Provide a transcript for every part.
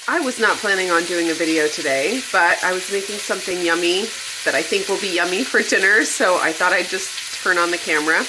I was not planning on doing a video today, but I was making something yummy that I think will be yummy for dinner, so I thought I'd just turn on the camera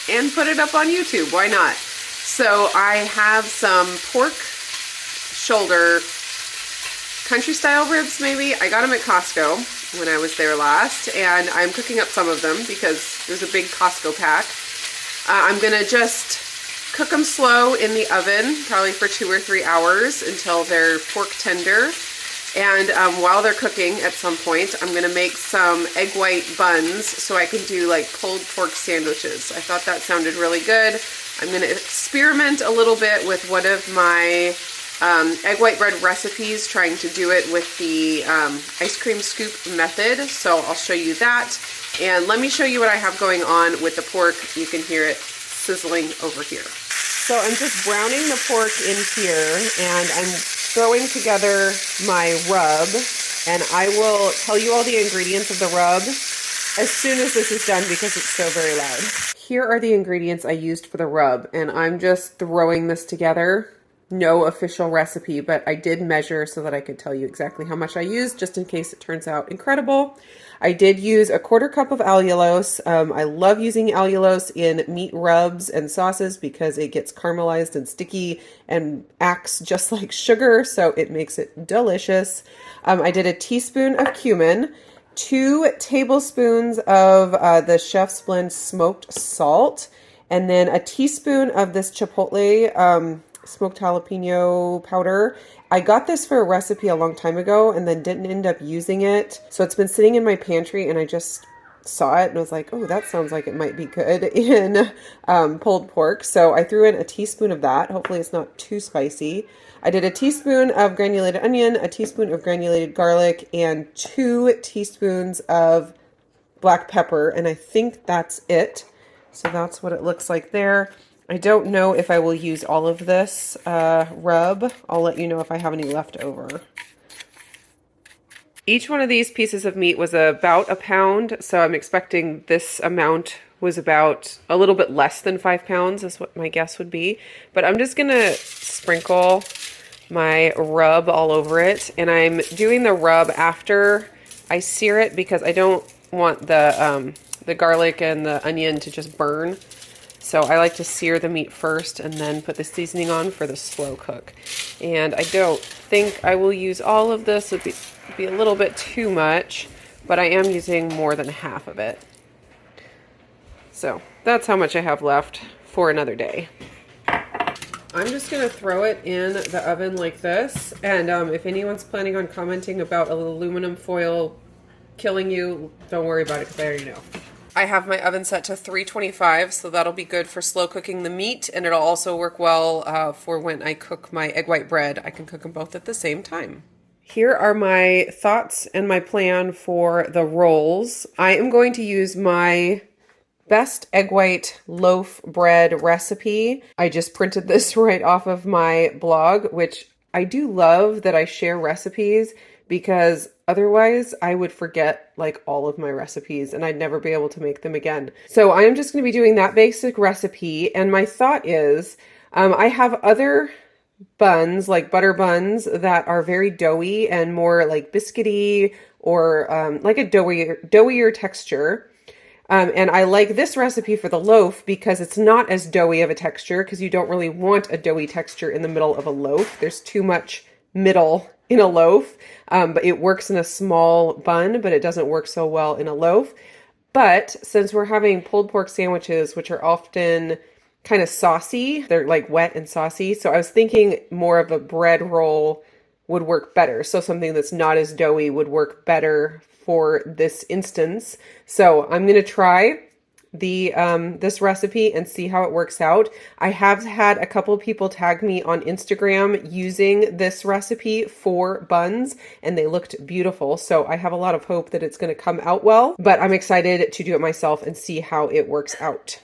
and put it up on YouTube. Why not? So I have some pork shoulder country style ribs maybe. I got them at Costco when I was there last, and I'm cooking up some of them because there's a big Costco pack. I'm gonna just cook them slow in the oven, probably for 2 or 3 hours until they're pork tender. And while they're cooking at some point, I'm gonna make some egg white buns so I can do like pulled pork sandwiches. I thought that sounded really good. I'm gonna experiment a little bit with one of my egg white bread recipes, trying to do it with the ice cream scoop method. So I'll show you that. And let me show you what I have going on with the pork. You can hear it sizzling over here. So I'm just browning the pork in here, and I'm throwing together my rub, and I will tell you all the ingredients of the rub as soon as this is done because it's so very loud. Here are the ingredients I used for the rub, and I'm just throwing this together. No official recipe, but I did measure so that I could tell you exactly how much I used, just in case it turns out incredible. I did use a 1/4 cup of allulose. I love using allulose in meat rubs and sauces because it gets caramelized and sticky and acts just like sugar, so it makes it delicious. I did a teaspoon of cumin, 2 tablespoons of the Chef's Blend smoked salt, and then a teaspoon of this chipotle smoked jalapeno powder. I got this for a recipe a long time ago and then didn't end up using it. So it's been sitting in my pantry, and I just saw it and was like, oh, that sounds like it might be good in pulled pork. So I threw in a teaspoon of that. Hopefully it's not too spicy. I did a teaspoon of granulated onion, a teaspoon of granulated garlic, and 2 teaspoons of black pepper. And I think that's it. So that's what it looks like there. I don't know if I will use all of this rub. I'll let you know if I have any left over. Each one of these pieces of meat was about a pound, so I'm expecting this amount was about a little bit less than 5 pounds is what my guess would be. But I'm just gonna sprinkle my rub all over it, and I'm doing the rub after I sear it because I don't want the garlic and the onion to just burn. So I like to sear the meat first and then put the seasoning on for the slow cook. And I don't think I will use all of this. It would be a little bit too much, but I am using more than half of it. So that's how much I have left for another day. I'm just gonna throw it in the oven like this. And if anyone's planning on commenting about aluminum foil killing you, don't worry about it because I already know. I have my oven set to 325, so that'll be good for slow cooking the meat, and it'll also work well for when I cook my egg white bread. I can cook them both at the same time. Here are my thoughts and my plan for the rolls. I am going to use my best egg white loaf bread recipe. I just printed this right off of my blog, which I do love that I share recipes because otherwise I would forget like all of my recipes and I'd never be able to make them again. So I am just going to be doing that basic recipe. And my thought is I have other buns, like butter buns, that are very doughy and more like biscuity or like a doughier texture. And I like this recipe for the loaf because it's not as doughy of a texture because you don't really want a doughy texture in the middle of a loaf. There's too much middle in a loaf, but it works in a small bun, but it doesn't work so well in a loaf. But since we're having pulled pork sandwiches, which are often kind of saucy, they're like wet and saucy. So I was thinking more of a bread roll would work better. So something that's not as doughy would work better for this instance. So I'm going to try this recipe and see how it works out. I have had a couple of people tag me on Instagram using this recipe for buns, and they looked beautiful. So I have a lot of hope that it's going to come out well, but I'm excited to do it myself and see how it works out.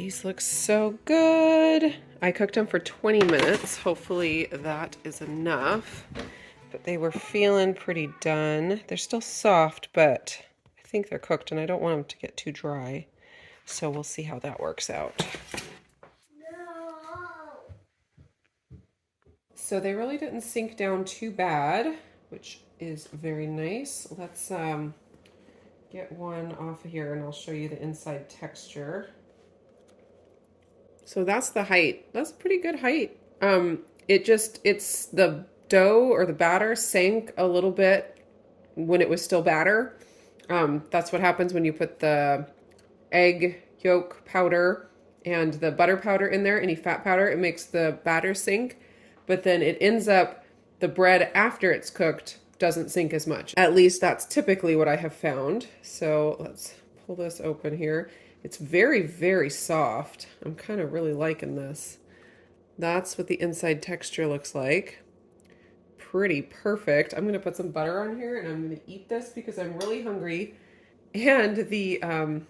These look so good. I cooked them for 20 minutes. Hopefully that is enough. But they were feeling pretty done. They're still soft, but I think they're cooked and I don't want them to get too dry. So we'll see how that works out. So they really didn't sink down too bad, which is very nice. Let's get one off of here and I'll show you the inside texture. So that's the height. That's a pretty good height. It's the dough or the batter sank a little bit when it was still batter. That's what happens when you put the egg yolk powder and the butter powder in there, any fat powder, it makes the batter sink. But then it ends up, the bread after it's cooked doesn't sink as much. At least that's typically what I have found. So let's pull this open here. It's very, very soft. I'm kind of really liking this. That's what the inside texture looks like. Pretty perfect. I'm going to put some butter on here and I'm going to eat this because I'm really hungry. And the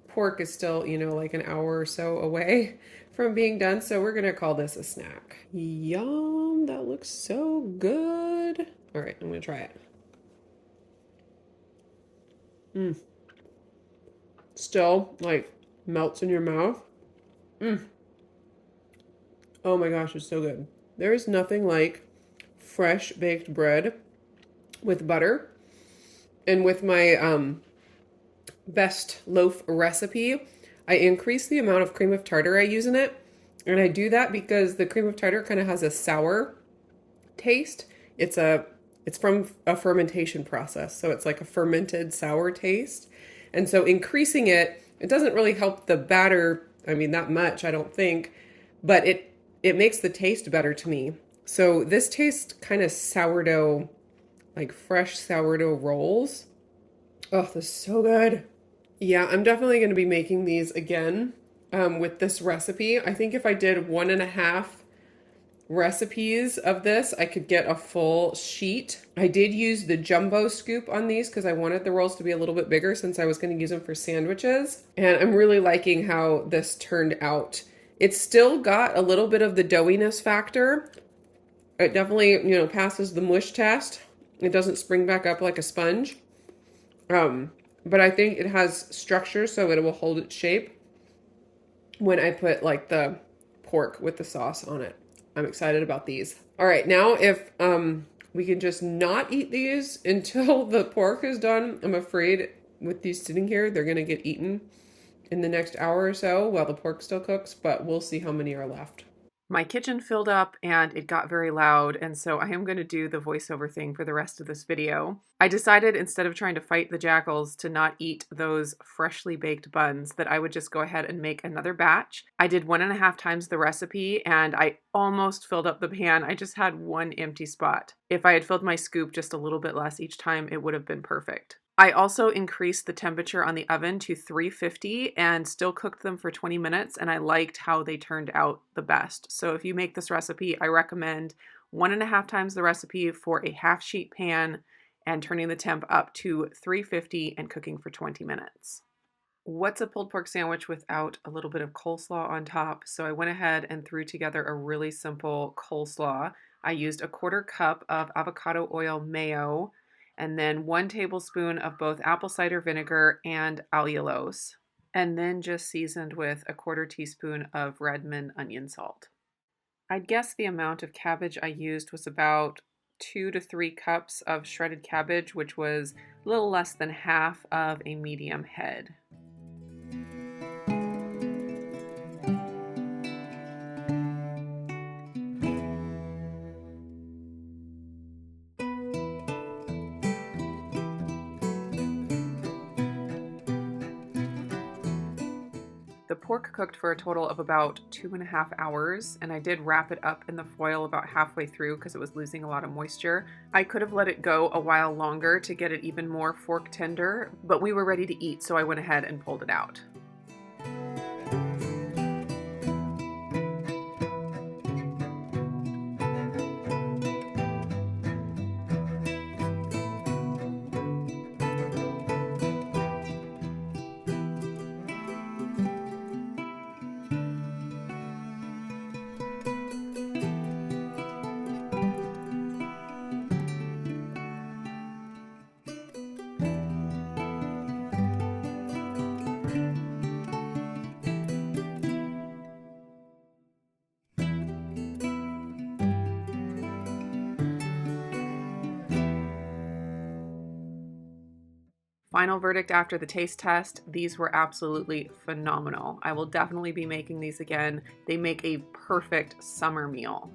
pork is still, like an hour or so away from being done. So we're going to call this a snack. Yum. That looks so good. All right, I'm going to try it. Still, like, melts in your mouth. Oh my gosh, it's so good. There is nothing like fresh baked bread with butter. And with my best loaf recipe, I increase the amount of cream of tartar I use in it. And I do that because the cream of tartar kind of has a sour taste. It's from a fermentation process. So it's like a fermented sour taste. And so increasing it doesn't really help the batter, that much, I don't think, but it makes the taste better to me. So this tastes kind of sourdough, like fresh sourdough rolls. Oh, this is so good. Yeah, I'm definitely going to be making these again with this recipe. I think if I did 1.5 recipes of this, I could get a full sheet. I did use the jumbo scoop on these because I wanted the rolls to be a little bit bigger since I was going to use them for sandwiches. And I'm really liking how this turned out. It's still got a little bit of the doughiness factor. It definitely, passes the mush test. It doesn't spring back up like a sponge. But I think it has structure so it will hold its shape when I put like the pork with the sauce on it. I'm excited about these. All right, now if we can just not eat these until the pork is done, I'm afraid with these sitting here, they're gonna get eaten in the next hour or so while the pork still cooks, but we'll see how many are left. My kitchen filled up and it got very loud, and so I am going to do the voiceover thing for the rest of this video. I decided instead of trying to fight the jackals to not eat those freshly baked buns that I would just go ahead and make another batch. I did 1.5 times the recipe and I almost filled up the pan. I just had one empty spot. If I had filled my scoop just a little bit less each time, it would have been perfect. I also increased the temperature on the oven to 350 and still cooked them for 20 minutes, and I liked how they turned out the best. So if you make this recipe, I recommend 1.5 times the recipe for a half sheet pan and turning the temp up to 350 and cooking for 20 minutes. What's a pulled pork sandwich without a little bit of coleslaw on top? So I went ahead and threw together a really simple coleslaw. I used a 1/4 cup of avocado oil mayo, and then 1 tablespoon of both apple cider vinegar and allulose, and then just seasoned with a 1/4 teaspoon of Redmond onion salt. I'd guess the amount of cabbage I used was about 2 to 3 cups of shredded cabbage, which was a little less than half of a medium head. The pork cooked for a total of about 2.5 hours, and I did wrap it up in the foil about halfway through because it was losing a lot of moisture. I could have let it go a while longer to get it even more fork tender, but we were ready to eat, so I went ahead and pulled it out. Final verdict after the taste test, these were absolutely phenomenal. I will definitely be making these again. They make a perfect summer meal.